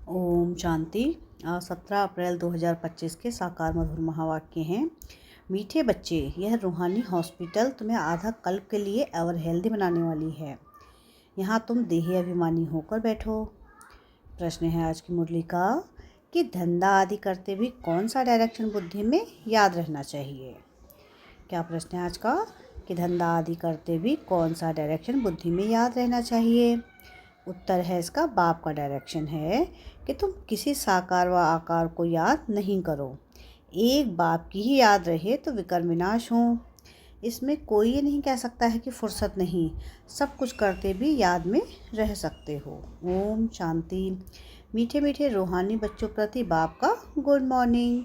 ओम शांति। 17 अप्रैल 2025 के साकार मधुर महावाक्य हैं। मीठे बच्चे, यह रूहानी हॉस्पिटल तुम्हें आधा कल्प के लिए एवर हेल्दी बनाने वाली है। यहाँ तुम देही अभिमानी होकर बैठो। प्रश्न है आज की मुरली का कि धंधा आदि करते भी कौन सा डायरेक्शन बुद्धि में याद रहना चाहिए। क्या प्रश्न है आज का कि धंधा आदि करते भी कौन सा डायरेक्शन बुद्धि में याद रहना चाहिए। उत्तर है इसका बाप का डायरेक्शन है कि तुम किसी साकार व आकार को याद नहीं करो। एक बाप की ही याद रहे तो विकर्म विनाश हो। इसमें कोई ये नहीं कह सकता है कि फुर्सत नहीं, सब कुछ करते भी याद में रह सकते हो। ओम शांति। मीठे मीठे रूहानी बच्चों प्रति बाप का गुड मॉर्निंग।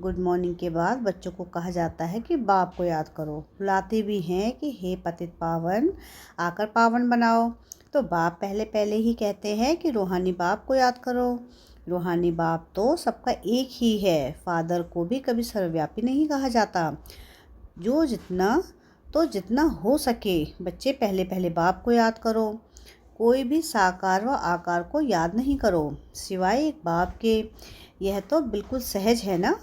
गुड मॉर्निंग के बाद बच्चों को कहा जाता है कि बाप को याद करो। बुलाते भी हैं कि हे पतित पावन, आकर पावन बनाओ। तो बाप पहले पहले ही कहते हैं कि रूहानी बाप को याद करो। रूहानी बाप तो सबका एक ही है। फादर को भी कभी सर्वव्यापी नहीं कहा जाता। जितना हो सके बच्चे पहले पहले बाप को याद करो। कोई भी साकार व आकार को याद नहीं करो सिवाय एक बाप के। यह तो बिल्कुल सहज है ना।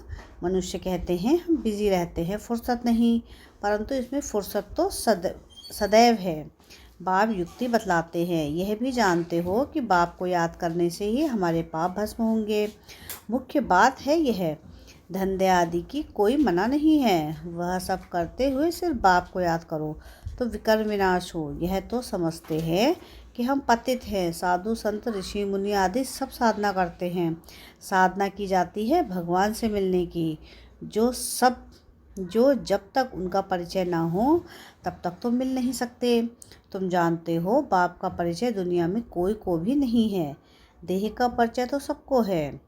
मनुष्य कहते हैं हम बिजी रहते हैं, फुर्सत नहीं, परंतु इसमें फुर्सत तो सदैव है। बाप युक्ति बतलाते हैं। यह भी जानते हो कि बाप को याद करने से ही हमारे पाप भस्म होंगे। मुख्य बात है यह, धंधे आदि की कोई मना नहीं है। वह सब करते हुए सिर्फ बाप को याद करो तो विकर्म विनाश हो। यह तो समझते हैं कि हम पतित हैं। साधु संत ऋषि मुनि आदि सब साधना करते हैं। साधना की जाती है भगवान से मिलने की, जो जब तक उनका परिचय ना हो तब तक तो मिल नहीं सकते। तुम जानते हो बाप का परिचय दुनिया में कोई को भी नहीं है। देह का परिचय तो सबको है।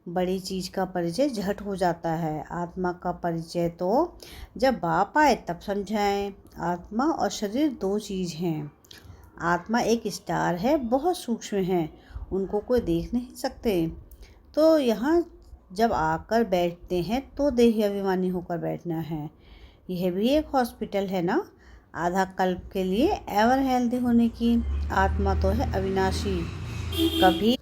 बड़ी चीज का परिचय झट हो जाता है। आत्मा का परिचय तो जब बाप आए तब समझाएं। आत्मा और शरीर दो चीज हैं। आत्मा एक स्टार है, बहुत सूक्ष्म है, उनको कोई देख नहीं सकते। तो यहाँ जब आकर बैठते हैं तो देही अभिमानी होकर बैठना है। यह भी एक हॉस्पिटल है ना, आधा कल्प के लिए एवर हेल्दी होने की। आत्मा तो है अविनाशी, कभी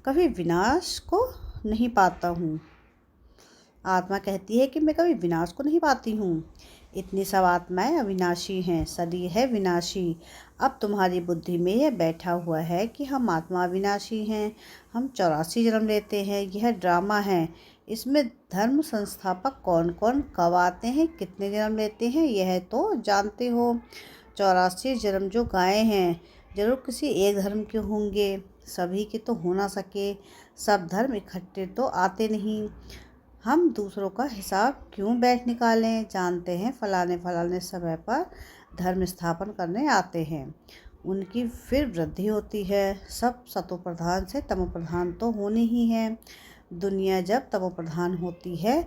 कभी विनाश को नहीं पाता हूँ। आत्मा कहती है कि मैं कभी विनाश को नहीं पाती हूँ। इतनी सब आत्माएं अविनाशी हैं, शरीर है विनाशी। अब तुम्हारी बुद्धि में यह बैठा हुआ है कि हम आत्मा अविनाशी हैं, हम 84 जन्म लेते हैं। यह ड्रामा है। इसमें धर्म संस्थापक कौन कौन कब आते हैं, कितने जन्म लेते हैं, यह तो जानते हो। 84 जन्म जो गाए हैं जरूर किसी एक धर्म के होंगे। सभी के तो हो ना सके, सब धर्म इकट्ठे तो आते नहीं। हम दूसरों का हिसाब क्यों बैठ निकालें। जानते हैं फलाने फलाने समय पर धर्म स्थापन करने आते हैं, उनकी फिर वृद्धि होती है। सब सतो प्रधान से तमो प्रधान तो होने ही है। दुनिया जब तमो प्रधान होती है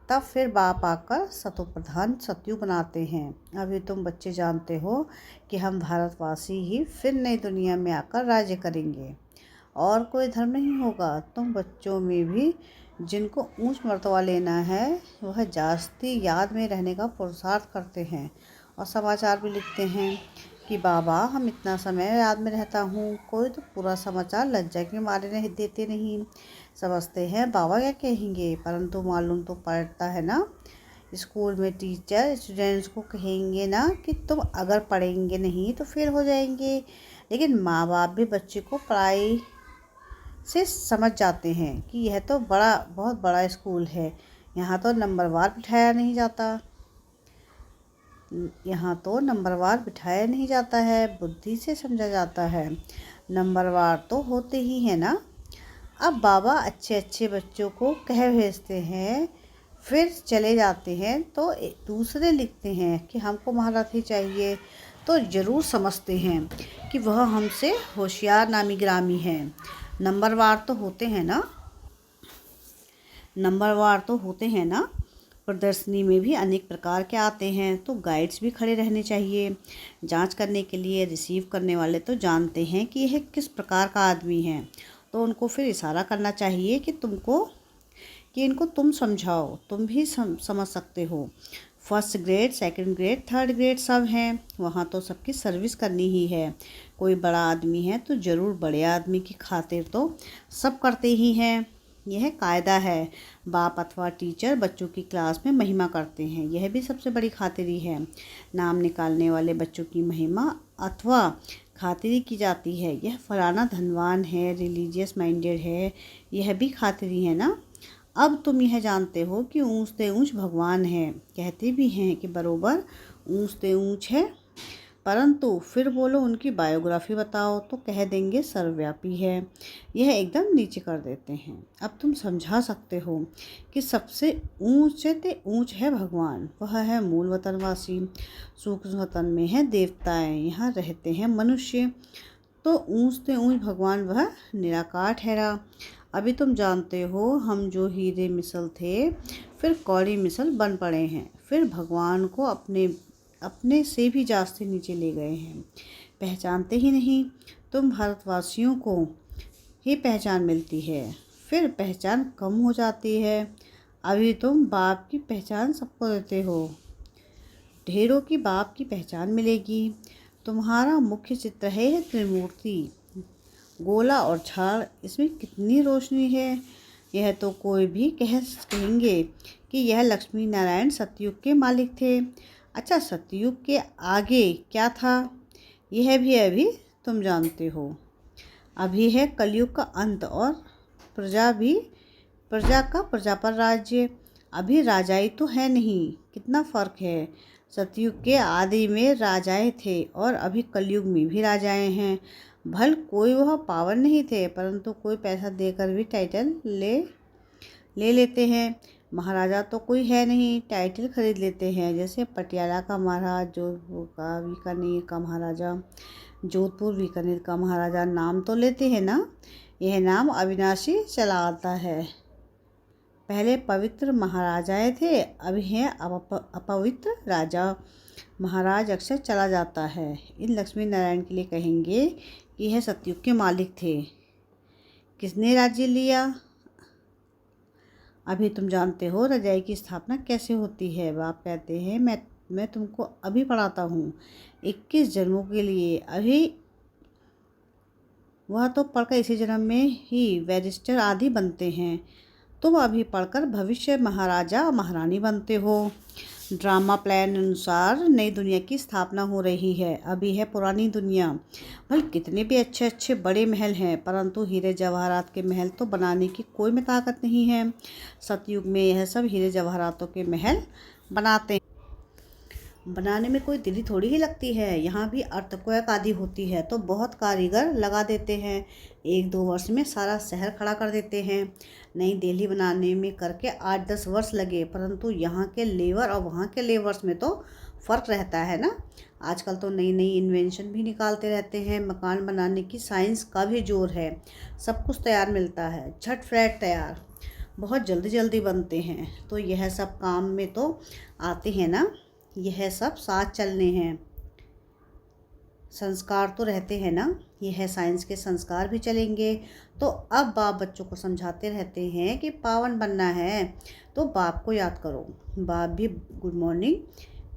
तब फिर बाप आकर सतो प्रधान सतयुग बनाते हैं। अभी तुम बच्चे जानते हो कि हम भारतवासी ही फिर नई दुनिया में आकर राज्य करेंगे और कोई धर्म नहीं होगा। तुम बच्चों में भी जिनको ऊंच मर्तबा लेना है वह जास्ती याद में रहने का पुरुषार्थ करते हैं और समाचार भी लिखते हैं कि बाबा हम इतना समय याद में रहता हूँ। कोई तो पूरा समाचार लज्जा के मारे नहीं देते नहीं, समझते हैं बाबा क्या कहेंगे, परंतु मालूम तो पड़ता है ना। स्कूल में टीचर स्टूडेंट्स को कहेंगे ना कि तुम अगर पढ़ेंगे नहीं तो फेल हो जाएंगे, लेकिन माँ बाप भी बच्चे को पढ़ाई से समझ जाते हैं कि यह तो बहुत बड़ा स्कूल है। यहाँ तो नंबरवार बिठाया नहीं जाता। है, बुद्धि से समझा जाता है। नंबरवार तो होते ही है ना। अब बाबा अच्छे अच्छे बच्चों को कह भेजते हैं, फिर चले जाते हैं तो दूसरे लिखते हैं कि हमको महारथी चाहिए, तो ज़रूर समझते हैं कि वह हमसे होशियार नामी ग्रामी है। नंबरवार तो होते हैं ना। प्रदर्शनी में भी अनेक प्रकार के आते हैं, तो गाइड्स भी खड़े रहने चाहिए जांच करने के लिए। रिसीव करने वाले तो जानते हैं कि यह किस प्रकार का आदमी है, तो उनको फिर इशारा करना चाहिए कि इनको तुम समझाओ, तुम भी समझ सकते हो। First grade, second grade, third grade सब हैं। वहाँ तो सबकी सर्विस करनी ही है। कोई बड़ा आदमी है तो ज़रूर बड़े आदमी की खातिर तो सब करते ही हैं। यह कायदा है। बाप अथवा टीचर बच्चों की क्लास में महिमा करते हैं, यह भी सबसे बड़ी खातिरी है। नाम निकालने वाले बच्चों की महिमा अथवा खातिरी की जाती है। यह फलाना धनवान है, रिलीजियस माइंडेड है, यह भी खातिरी है ना। अब तुम यह जानते हो कि ऊँचते ऊँच भगवान है। कहते भी हैं कि बरोबर ऊँचते ऊँच है, परंतु फिर बोलो उनकी बायोग्राफी बताओ तो कह देंगे सर्वव्यापी है। यह एकदम नीचे कर देते हैं। अब तुम समझा सकते हो कि सबसे ऊँचे ते ऊँच है भगवान। वह है मूल वतनवासी। सूक्ष्म वतन में है देवताएं, यहाँ रहते हैं मनुष्य। तो ऊँचते ऊँच भगवान वह निराकार ठहरा। अभी तुम जानते हो हम जो हीरे मिसल थे फिर कौड़ी मिसल बन पड़े हैं। फिर भगवान को अपने से भी जास्ते नीचे ले गए हैं। पहचानते ही नहीं। तुम भारतवासियों को ही पहचान मिलती है, फिर पहचान कम हो जाती है। अभी तुम बाप की पहचान सबको देते हो, ढेरों की बाप की पहचान मिलेगी। तुम्हारा मुख्य चित्र है त्रिमूर्ति, गोला और झाड़। इसमें कितनी रोशनी है। यह तो कोई भी कहेंगे कि यह लक्ष्मी नारायण सतयुग के मालिक थे। अच्छा, सतयुग के आगे क्या था यह भी अभी तुम जानते हो। अभी है कलयुग का अंत और प्रजा का प्रजा पर राज्य। अभी राजाई तो है नहीं, कितना फ़र्क है। सतयुग के आदि में राजाएं थे और अभी कलयुग में भी राजाएं हैं। भल कोई वह पावन नहीं थे, परंतु कोई पैसा देकर भी टाइटल ले लेते हैं। महाराजा तो कोई है नहीं, टाइटल खरीद लेते हैं। जैसे पटियाला का महाराज, जोधपुर का, बीकानेर का महाराजा, जोधपुर बीकानेर का महाराजा, नाम तो लेते हैं ना। यह नाम अविनाशी चला आता है। पहले पवित्र महाराजाएं थे, अभी हैं अपवित्र राजा। महाराज अक्सर चला जाता है। इन लक्ष्मी नारायण के लिए कहेंगे कि यह सतयुग के मालिक थे। किसने राज्य लिया। अभी तुम जानते हो रजाई की स्थापना कैसे होती है। बाप कहते हैं मैं तुमको अभी पढ़ाता हूँ 21 जन्मों के लिए। अभी वह तो पढ़कर इसी जन्म में ही बैरिस्टर आदि बनते हैं। तुम अभी पढ़कर भविष्य महाराजा महारानी बनते हो। ड्रामा प्लान अनुसार नई दुनिया की स्थापना हो रही है। अभी है पुरानी दुनिया। भले कितने भी अच्छे अच्छे बड़े महल हैं, परंतु हीरे जवाहरात के महल तो बनाने की कोई में ताकत नहीं है। सतयुग में यह सब हीरे जवाहरातों के महल बनाते हैं। बनाने में कोई दिल्ली थोड़ी ही लगती है। यहाँ भी अर्थक्वेक आदि होती है तो बहुत कारीगर लगा देते हैं। 1-2 वर्ष में सारा शहर खड़ा कर देते हैं। नई दिल्ली बनाने में करके 8-10 वर्ष लगे, परंतु यहाँ के लेबर और वहाँ के लेबर्स में तो फ़र्क रहता है ना। आजकल तो नई नई इन्वेंशन भी निकालते रहते हैं। मकान बनाने की साइंस का भी जोर है। सब कुछ तैयार मिलता है, झट फ्लैट तैयार, बहुत जल्दी जल्दी बनते हैं। तो यह सब काम में तो आते हैं ना। यह सब साथ चलने हैं। संस्कार तो रहते हैं ना। यह साइंस के संस्कार भी चलेंगे। तो अब बाप बच्चों को समझाते रहते हैं कि पावन बनना है तो बाप को याद करो। बाप भी गुड मॉर्निंग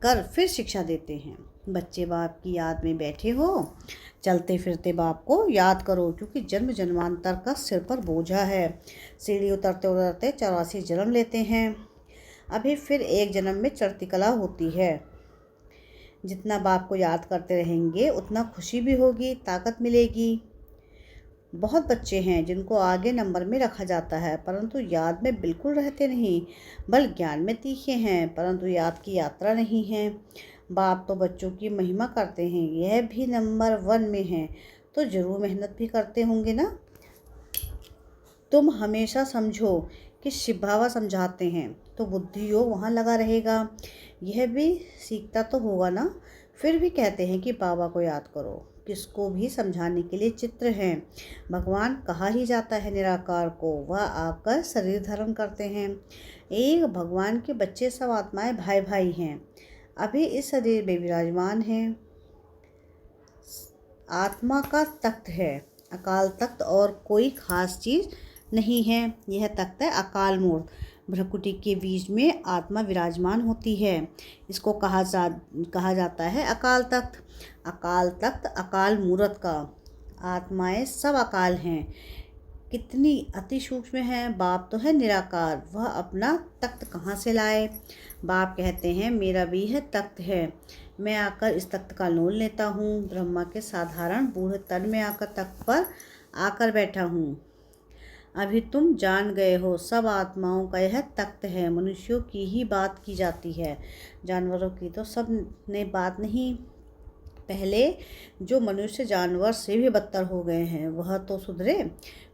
कर फिर शिक्षा देते हैं। बच्चे बाप की याद में बैठे हो, चलते फिरते बाप को याद करो, क्योंकि जन्म जन्मांतर का सिर पर बोझा है। सीढ़ी उतरते उतरते 84 जन्म लेते हैं। अभी फिर एक जन्म में चढ़ती कला होती है। जितना बाप को याद करते रहेंगे उतना खुशी भी होगी, ताकत मिलेगी। बहुत बच्चे हैं जिनको आगे नंबर में रखा जाता है, परंतु याद में बिल्कुल रहते नहीं। बल ज्ञान में तीखे हैं, परंतु याद की यात्रा नहीं है। बाप तो बच्चों की महिमा करते हैं, यह भी नंबर 1 में है, तो ज़रूर मेहनत भी करते होंगे ना। तुम हमेशा समझो कि शिव बाबा समझाते हैं तो बुद्धि योग वहाँ लगा रहेगा। यह भी सीखता तो होगा ना। फिर भी कहते हैं कि बाबा को याद करो। किसको भी समझाने के लिए चित्र हैं। भगवान कहा ही जाता है निराकार को, वह आकर शरीर धारण करते हैं। एक भगवान के बच्चे सब आत्माएं भाई भाई हैं, अभी इस शरीर में विराजमान हैं। आत्मा का तख्त है, अकाल तख्त, और कोई खास चीज़ नहीं है। यह तख्त है अकाल मूर्त। भ्रकुटी के बीच में आत्मा विराजमान होती है। इसको कहा जाता है अकाल तख्त। अकाल तख्त अकाल मूरत का। आत्माएं सब अकाल हैं। कितनी अति सूक्ष्म है। बाप तो है निराकार, वह अपना तख्त कहाँ से लाए। बाप कहते हैं मेरा भी है तख्त है, मैं आकर इस तख्त का लोन लेता हूँ। ब्रह्मा के साधारण बूढ़े तन में आकर तख्त पर आकर बैठा हूँ। अभी तुम जान गए हो, सब आत्माओं का यह तख्त है। मनुष्यों की ही बात की जाती है, जानवरों की तो सब ने बात नहीं। पहले जो मनुष्य जानवर से भी बदतर हो गए हैं वह तो सुधरे।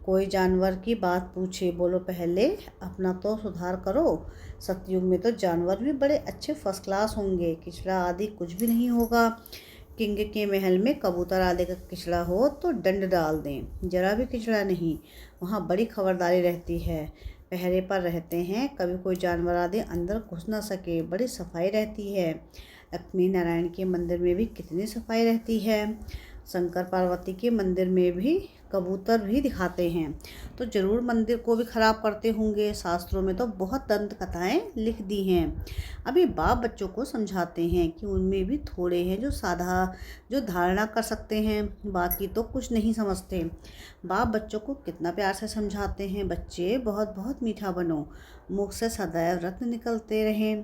कोई जानवर की बात पूछे, बोलो पहले अपना तो सुधार करो। सतयुग में तो जानवर भी बड़े अच्छे फर्स्ट क्लास होंगे, किचड़ा आदि कुछ भी नहीं होगा। किंग के महल में कबूतर आदि का किचड़ा हो तो दंड डाल दें, जरा भी किचड़ा नहीं। वहाँ बड़ी खबरदारी रहती है, पहरे पर रहते हैं, कभी कोई जानवर आदि अंदर घुस न सके। बड़ी सफाई रहती है। लक्ष्मी नारायण के मंदिर में भी कितनी सफाई रहती है। शंकर पार्वती के मंदिर में भी कबूतर भी दिखाते हैं, तो जरूर मंदिर को भी खराब करते होंगे। शास्त्रों में तो बहुत दंत कथाएं लिख दी हैं। अभी बाप बच्चों को समझाते हैं कि उनमें भी थोड़े हैं जो धारणा कर सकते हैं, बाकी तो कुछ नहीं समझते। बाप बच्चों को कितना प्यार से समझाते हैं, बच्चे बहुत बहुत मीठा बनो, मुख से सदैव रत्न निकलते रहें।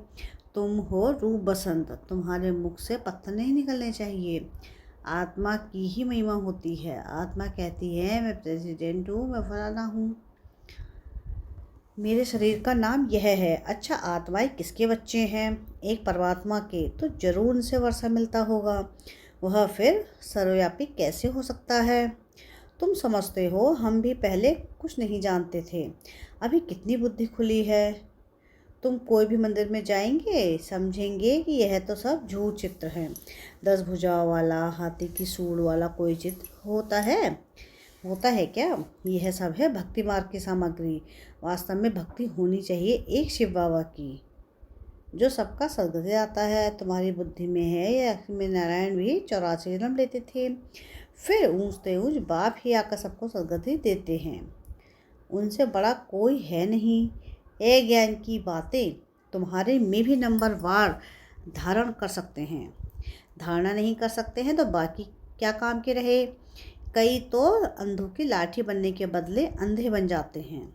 तुम हो रूप बसंत, तुम्हारे मुख से पत्थर नहीं निकलने चाहिए। आत्मा की ही महिमा होती है। आत्मा कहती है मैं प्रेसिडेंट हूँ, मैं फलाना हूँ, मेरे शरीर का नाम यह है। अच्छा, आत्माएं किसके बच्चे हैं? एक परमात्मा के, तो जरूर उनसे वर्षा मिलता होगा। वह फिर सर्वव्यापी कैसे हो सकता है? तुम समझते हो, हम भी पहले कुछ नहीं जानते थे, अभी कितनी बुद्धि खुली है। तुम कोई भी मंदिर में जाएंगे समझेंगे कि यह तो सब झूठ चित्र है। 10 भुजाओं वाला, हाथी की सूंड वाला कोई चित्र होता है क्या? यह सब है भक्ति मार्ग की सामग्री। वास्तव में भक्ति होनी चाहिए एक शिव बाबा की, जो सबका सदगति आता है। तुम्हारी बुद्धि में है या लक्ष्मी नारायण भी 84 जन्म लेते थे, फिर ऊँचते ऊँच बाप ही आकर सबको सदगति देते हैं। उनसे बड़ा कोई है नहीं। ये ज्ञान की बातें तुम्हारे में भी नंबर वार धारण कर सकते हैं। धारणा नहीं कर सकते हैं तो बाकी क्या काम के रहे। कई तो अंधों की लाठी बनने के बदले अंधे बन जाते हैं।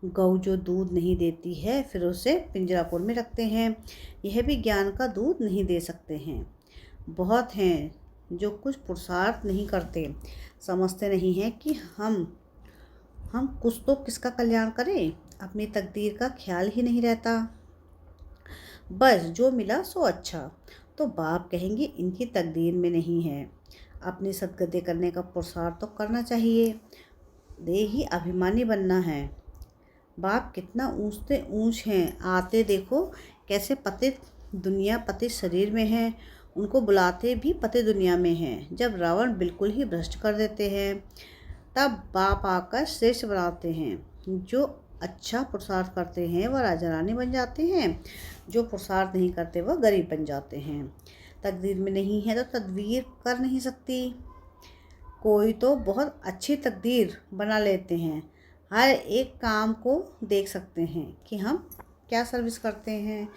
गऊ जो दूध नहीं देती है फिर उसे पिंजरापुर में रखते हैं, यह भी ज्ञान का दूध नहीं दे सकते हैं। बहुत हैं जो कुछ पुरुषार्थ नहीं करते, समझते नहीं हैं कि हम कुछ तो किसका कल्याण करें। अपनी तकदीर का ख्याल ही नहीं रहता, बस जो मिला सो अच्छा। तो बाप कहेंगे इनकी तकदीर में नहीं है। अपनी सदगति करने का पुरुषार्थ तो करना चाहिए, देही अभिमानी बनना है। बाप कितना ऊँचते ऊँच हैं, आते देखो कैसे पतित दुनिया पतित शरीर में है, उनको बुलाते भी पतित दुनिया में हैं। जब रावण बिल्कुल ही भ्रष्ट कर देते हैं तब बाप आकर श्रेष्ठ बनाते हैं। जो अच्छा पुरुषार्थ करते हैं वह राजा रानी बन जाते हैं, जो पुरुषार्थ नहीं करते वह गरीब बन जाते हैं। तकदीर में नहीं है तो तदबीर कर नहीं सकती। कोई तो बहुत अच्छी तकदीर बना लेते हैं, हर एक काम को देख सकते हैं कि हम क्या सर्विस करते हैं।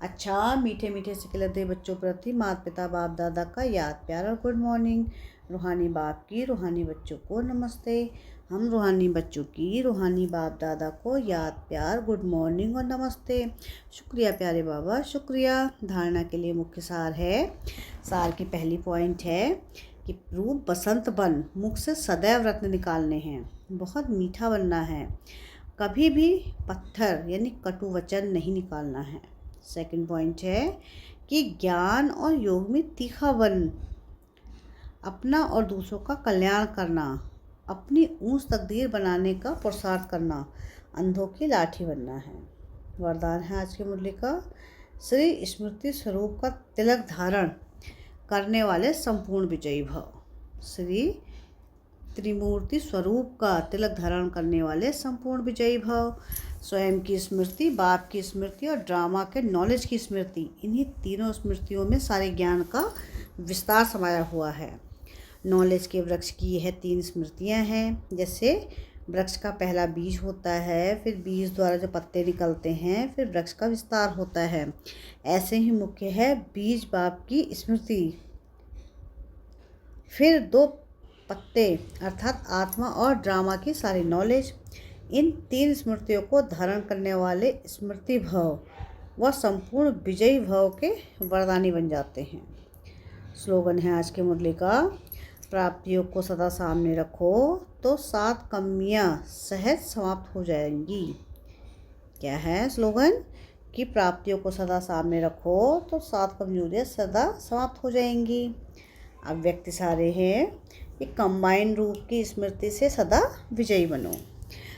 अच्छा, मीठे मीठे से खिलते बच्चों प्रति माता पिता बाप दादा का याद प्यार और गुड मॉर्निंग। रूहानी बाप की रूहानी बच्चों को नमस्ते। हम रूहानी बच्चों की रूहानी बाप दादा को याद प्यार गुड मॉर्निंग और नमस्ते। शुक्रिया प्यारे बाबा, शुक्रिया। धारणा के लिए मुख्य सार है। सार की पहली पॉइंट है कि रूप बसंत बन, मुख से सदैव रत्न निकालने हैं, बहुत मीठा बनना है, कभी भी पत्थर यानी कटु वचन नहीं निकालना है। सेकंड पॉइंट है कि ज्ञान और योग में तीखा बन, अपना और दूसरों का कल्याण करना, अपनी ऊंच तकदीर बनाने का पुरुषार्थ करना, अंधों की लाठी बनना है। वरदान है आज की मुरली का, श्री स्मृति स्वरूप का तिलक धारण करने वाले संपूर्ण विजयी भव। श्री त्रिमूर्ति स्वरूप का तिलक धारण करने वाले संपूर्ण विजयी भव। स्वयं की स्मृति, बाप की स्मृति और ड्रामा के नॉलेज की स्मृति, इन्हीं तीनों स्मृतियों में सारे ज्ञान का विस्तार समाया हुआ है। नॉलेज के वृक्ष की यह 3 स्मृतियां हैं, जैसे वृक्ष का पहला बीज होता है, फिर बीज द्वारा जो पत्ते निकलते हैं, फिर वृक्ष का विस्तार होता है। ऐसे ही मुख्य है बीज बाप की स्मृति, फिर 2 पत्ते अर्थात आत्मा और ड्रामा की सारी नॉलेज। इन 3 स्मृतियों को धारण करने वाले स्मृति भव व संपूर्ण विजयी भव के वरदानी बन जाते हैं। स्लोगन है आज के मुरली का, प्राप्तियों को सदा सामने रखो तो 7 कमियां सहज समाप्त हो जाएंगी। क्या है स्लोगन? कि प्राप्तियों को सदा सामने रखो तो 7 कमजोरियां सदा समाप्त हो जाएंगी। अब व्यक्ति सारे हैं कि कंबाइन रूप की स्मृति से सदा विजयी बनो।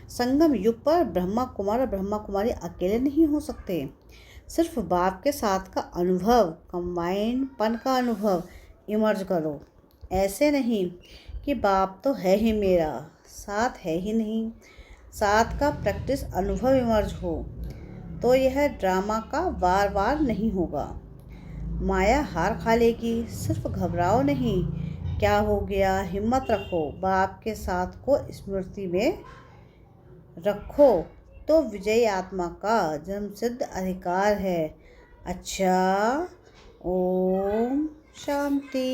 संगम युग पर ब्रह्मा कुमार और ब्रह्मा कुमारी अकेले नहीं हो सकते। सिर्फ बाप के साथ का अनुभव, कंबाइन पन का अनुभव इमर्ज करो। ऐसे नहीं कि बाप तो है ही मेरा, साथ है ही नहीं। साथ का प्रैक्टिस अनुभव इमर्ज हो तो यह ड्रामा का बार बार नहीं होगा। माया हार खा लेगी। सिर्फ घबराओ नहीं, क्या हो गया, हिम्मत रखो, बाप के साथ को स्मृति में रखो तो विजयी आत्मा का जन्मसिद्ध अधिकार है। अच्छा, ओम शांति।